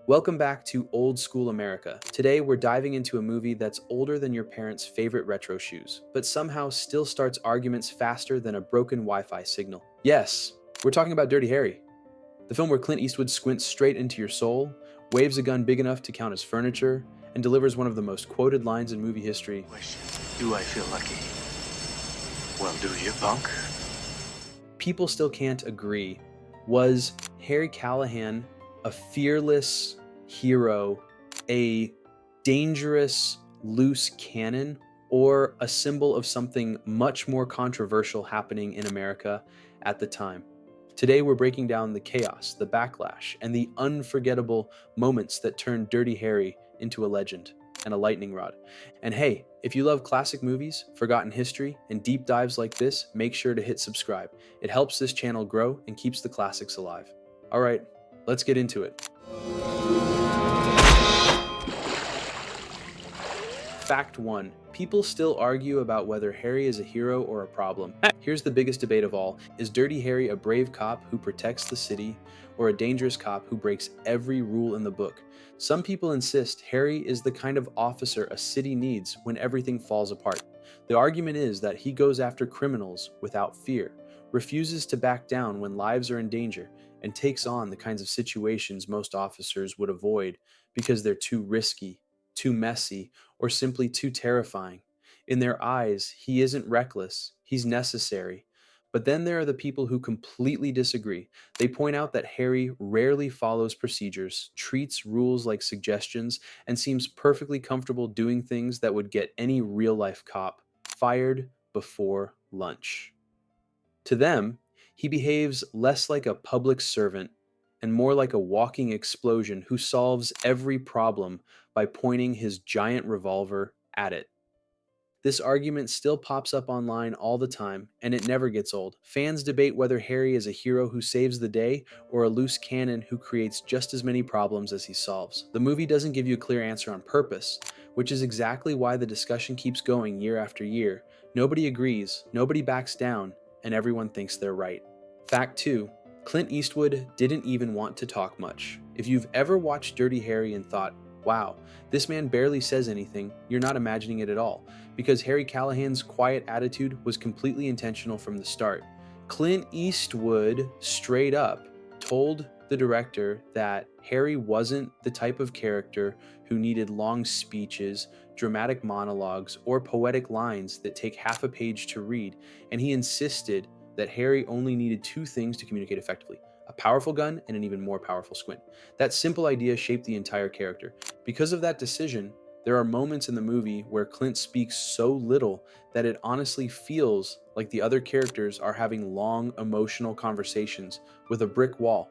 Welcome back to Old School America. Today we're diving into a movie that's older than your parents' favorite retro shoes, but somehow still starts arguments faster than a broken Wi Fi signal. Yes, we're talking about Dirty Harry, the film where Clint Eastwood squints straight into your soul, waves a gun big enough to count as furniture, and delivers one of the most quoted lines in movie history. Question. Do I feel lucky? Well, do you, punk? People still can't agree. Was Harry Callahan a fearless hero, a dangerous loose cannon, or a symbol of something much more controversial happening in America at the time? Today, we're breaking down the chaos, the backlash, and the unforgettable moments that turned Dirty Harry into a legend and a lightning rod. And hey, if you love classic movies, forgotten history, and deep dives like this, make sure to hit subscribe. It helps this channel grow and keeps the classics alive. All right, let's get into it. Fact 1. People still argue about whether Harry is a hero or a problem. Here's the biggest debate of all. Is Dirty Harry a brave cop who protects the city, or a dangerous cop who breaks every rule in the book? Some people insist Harry is the kind of officer a city needs when everything falls apart. The argument is that he goes after criminals without fear, refuses to back down when lives are in danger, and takes on the kinds of situations most officers would avoid because they're too risky, too messy, or simply too terrifying. In their eyes, he isn't reckless, he's necessary. But then there are the people who completely disagree. They point out that Harry rarely follows procedures, treats rules like suggestions, and seems perfectly comfortable doing things that would get any real life cop fired before lunch. To them, he behaves less like a public servant and more like a walking explosion who solves every problem by pointing his giant revolver at it. This argument still pops up online all the time, and it never gets old. Fans debate whether Harry is a hero who saves the day or a loose cannon who creates just as many problems as he solves. The movie doesn't give you a clear answer on purpose, which is exactly why the discussion keeps going year after year. Nobody agrees, nobody backs down, and everyone thinks they're right. Fact 2. Clint Eastwood didn't even want to talk much. If you've ever watched Dirty Harry and thought, wow, this man barely says anything, you're not imagining it at all, because Harry Callahan's quiet attitude was completely intentional from the start. Clint Eastwood straight up told the director that Harry wasn't the type of character who needed long speeches, dramatic monologues, or poetic lines that take half a page to read, and he insisted that Harry only needed two things to communicate effectively: a powerful gun and an even more powerful squint. That simple idea shaped the entire character. Because of that decision, there are moments in the movie where Clint speaks so little that it honestly feels like the other characters are having long, emotional conversations with a brick wall.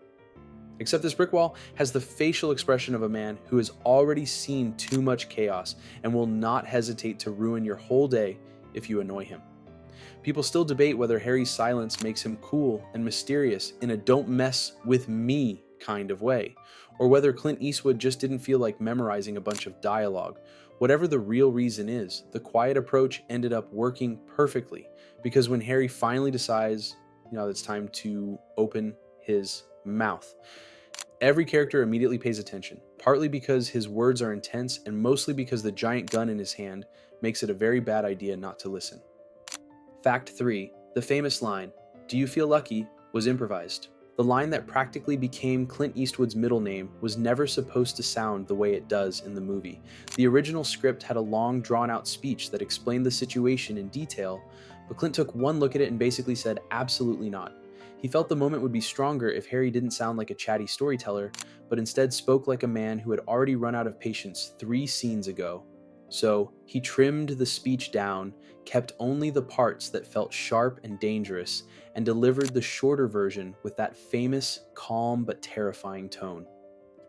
Except this brick wall has the facial expression of a man who has already seen too much chaos and will not hesitate to ruin your whole day if you annoy him. People still debate whether Harry's silence makes him cool and mysterious in a don't mess with me kind of way, or whether Clint Eastwood just didn't feel like memorizing a bunch of dialogue. Whatever the real reason is, the quiet approach ended up working perfectly, because when Harry finally decides, it's time to open his mouth, every character immediately pays attention, partly because his words are intense and mostly because the giant gun in his hand makes it a very bad idea not to listen. Fact 3. The famous line, "Do you feel lucky?" was improvised. The line that practically became Clint Eastwood's middle name was never supposed to sound the way it does in the movie. The original script had a long, drawn-out speech that explained the situation in detail, but Clint took one look at it and basically said, absolutely not. He felt the moment would be stronger if Harry didn't sound like a chatty storyteller, but instead spoke like a man who had already run out of patience 3 scenes ago. So he trimmed the speech down, kept only the parts that felt sharp and dangerous, and delivered the shorter version with that famous, calm but terrifying tone.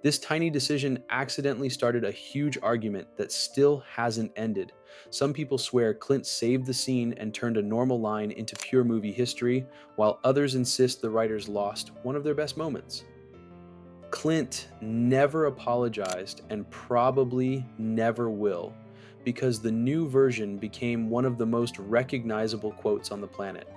This tiny decision accidentally started a huge argument that still hasn't ended. Some people swear Clint saved the scene and turned a normal line into pure movie history, while others insist the writers lost one of their best moments. Clint never apologized and probably never will, because the new version became one of the most recognizable quotes on the planet.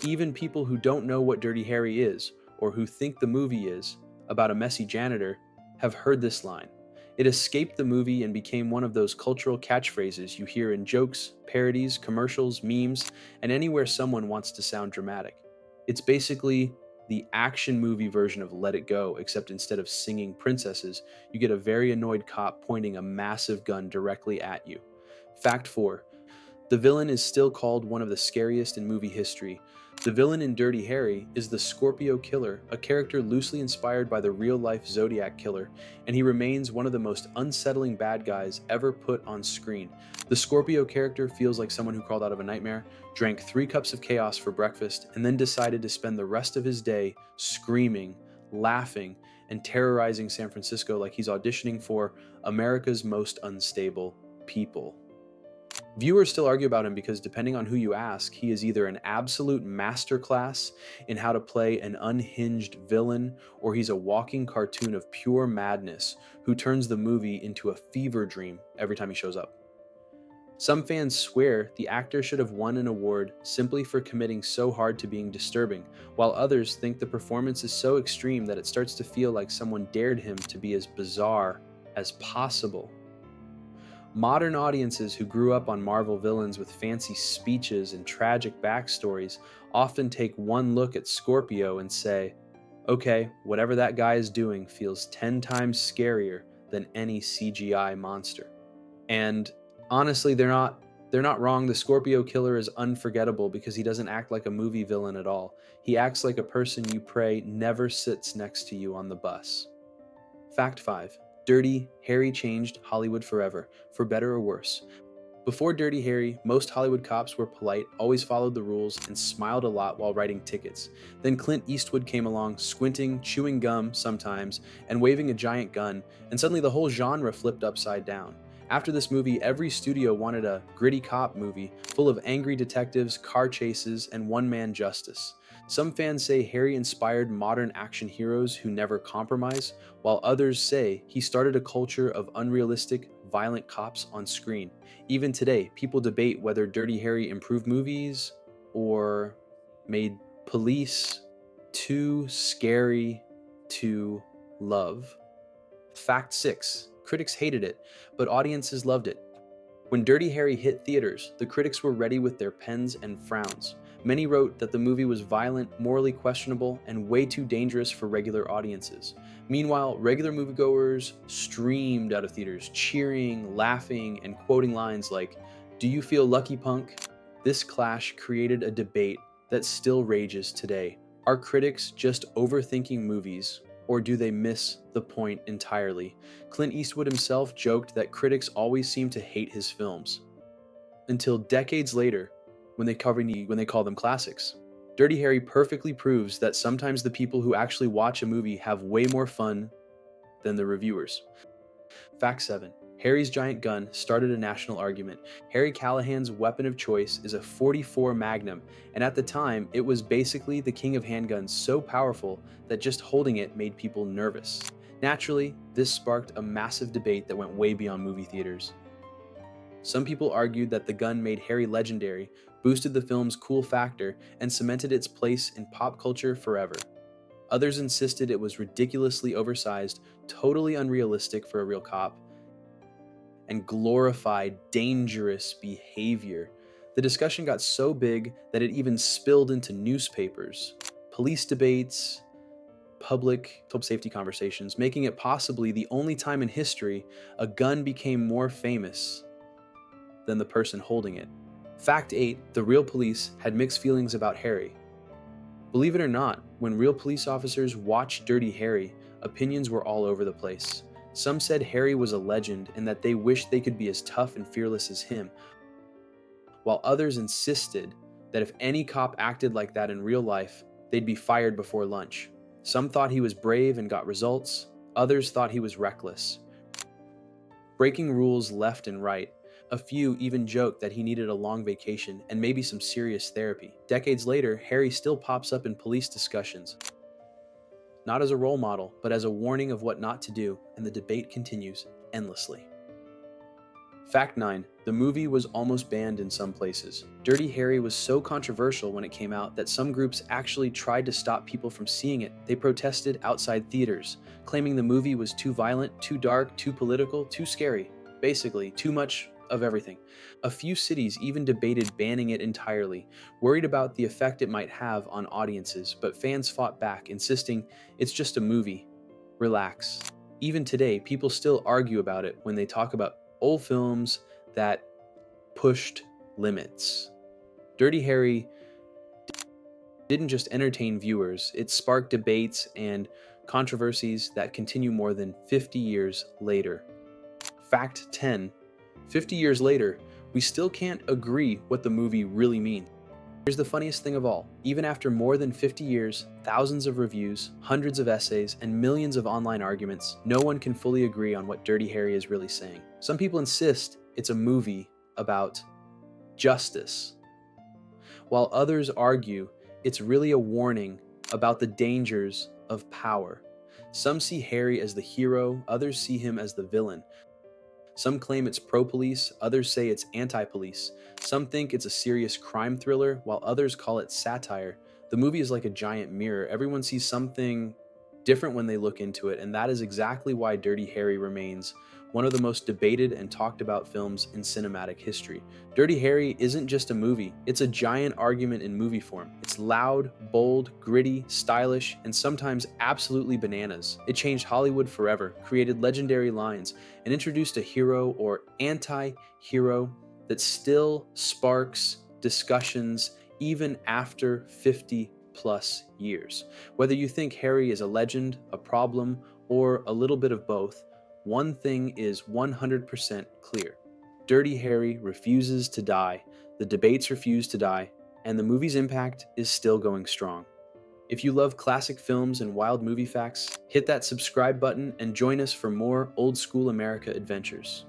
Even people who don't know what Dirty Harry is, or who think the movie is, about a messy janitor, have heard this line. It escaped the movie and became one of those cultural catchphrases you hear in jokes, parodies, commercials, memes, and anywhere someone wants to sound dramatic. It's basically the action movie version of Let It Go, except instead of singing princesses, you get a very annoyed cop pointing a massive gun directly at you. Fact 4. The villain is still called one of the scariest in movie history. The villain in Dirty Harry is the Scorpio Killer, a character loosely inspired by the real-life Zodiac Killer, and he remains one of the most unsettling bad guys ever put on screen. The Scorpio character feels like someone who crawled out of a nightmare, drank 3 cups of chaos for breakfast, and then decided to spend the rest of his day screaming, laughing, and terrorizing San Francisco like he's auditioning for America's Most Unstable People. Viewers still argue about him because, depending on who you ask, he is either an absolute masterclass in how to play an unhinged villain, or he's a walking cartoon of pure madness who turns the movie into a fever dream every time he shows up. Some fans swear the actor should have won an award simply for committing so hard to being disturbing, while others think the performance is so extreme that it starts to feel like someone dared him to be as bizarre as possible. Modern audiences who grew up on Marvel villains with fancy speeches and tragic backstories often take one look at Scorpio and say, okay, whatever that guy is doing feels 10 times scarier than any CGI monster. And honestly, they're not wrong. The Scorpio Killer is unforgettable because he doesn't act like a movie villain at all. He acts like a person you pray never sits next to you on the bus. Fact 5. Dirty Harry changed Hollywood forever, for better or worse. Before Dirty Harry, most Hollywood cops were polite, always followed the rules, and smiled a lot while writing tickets. Then Clint Eastwood came along, squinting, chewing gum sometimes, and waving a giant gun, and suddenly the whole genre flipped upside down. After this movie, every studio wanted a gritty cop movie full of angry detectives, car chases, and one-man justice. Some fans say Harry inspired modern action heroes who never compromise, while others say he started a culture of unrealistic, violent cops on screen. Even today, people debate whether Dirty Harry improved movies or made police too scary to love. Fact 6. Critics hated it, but audiences loved it. When Dirty Harry hit theaters, the critics were ready with their pens and frowns. Many wrote that the movie was violent, morally questionable, and way too dangerous for regular audiences. Meanwhile, regular moviegoers streamed out of theaters, cheering, laughing, and quoting lines like, "Do you feel lucky, punk?" This clash created a debate that still rages today. Are critics just overthinking movies, or do they miss the point entirely? Clint Eastwood himself joked that critics always seem to hate his films. Until decades later, when they call them classics. Dirty Harry perfectly proves that sometimes the people who actually watch a movie have way more fun than the reviewers. Fact 7. Harry's giant gun started a national argument. Harry Callahan's weapon of choice is a .44 Magnum, and at the time, it was basically the king of handguns, so powerful that just holding it made people nervous. Naturally, this sparked a massive debate that went way beyond movie theaters. Some people argued that the gun made Harry legendary, boosted the film's cool factor, and cemented its place in pop culture forever. Others insisted it was ridiculously oversized, totally unrealistic for a real cop, and glorified dangerous behavior. The discussion got so big that it even spilled into newspapers, police debates, public safety conversations, making it possibly the only time in history a gun became more famous than the person holding it. Fact 8. The real police had mixed feelings about Harry. Believe it or not, when real police officers watched Dirty Harry, opinions were all over the place. Some said Harry was a legend and that they wished they could be as tough and fearless as him, while others insisted that if any cop acted like that in real life, they'd be fired before lunch. Some thought he was brave and got results, others thought he was reckless, breaking rules left and right. A few even joked that he needed a long vacation and maybe some serious therapy. Decades later, Harry still pops up in police discussions, not as a role model, but as a warning of what not to do, and the debate continues endlessly. Fact 9. The movie was almost banned in some places. Dirty Harry was so controversial when it came out that some groups actually tried to stop people from seeing it. They protested outside theaters, claiming the movie was too violent, too dark, too political, too scary. Basically, too much of everything. A few cities even debated banning it entirely, worried about the effect it might have on audiences, but fans fought back, insisting it's just a movie. Relax. Even today, people still argue about it when they talk about old films that pushed limits. Dirty Harry didn't just entertain viewers, it sparked debates and controversies that continue more than 50 years later. Fact 10. 50 years later, we still can't agree what the movie really means. Here's the funniest thing of all. Even after more than 50 years, thousands of reviews, hundreds of essays, and millions of online arguments, no one can fully agree on what Dirty Harry is really saying. Some people insist it's a movie about justice, while others argue it's really a warning about the dangers of power. Some see Harry as the hero, others see him as the villain. Some claim it's pro-police, others say it's anti-police. Some think it's a serious crime thriller, while others call it satire. The movie is like a giant mirror. Everyone sees something different when they look into it, and that is exactly why Dirty Harry remains one of the most debated and talked about films in cinematic history. Dirty Harry isn't just a movie, it's a giant argument in movie form. It's loud, bold, gritty, stylish, and sometimes absolutely bananas. It changed Hollywood forever, created legendary lines, and introduced a hero or anti-hero that still sparks discussions even after 50 plus years. Whether you think Harry is a legend, a problem, or a little bit of both, one thing is 100% clear. Dirty Harry refuses to die, the debates refuse to die, and the movie's impact is still going strong. If you love classic films and wild movie facts, hit that subscribe button and join us for more old school America adventures.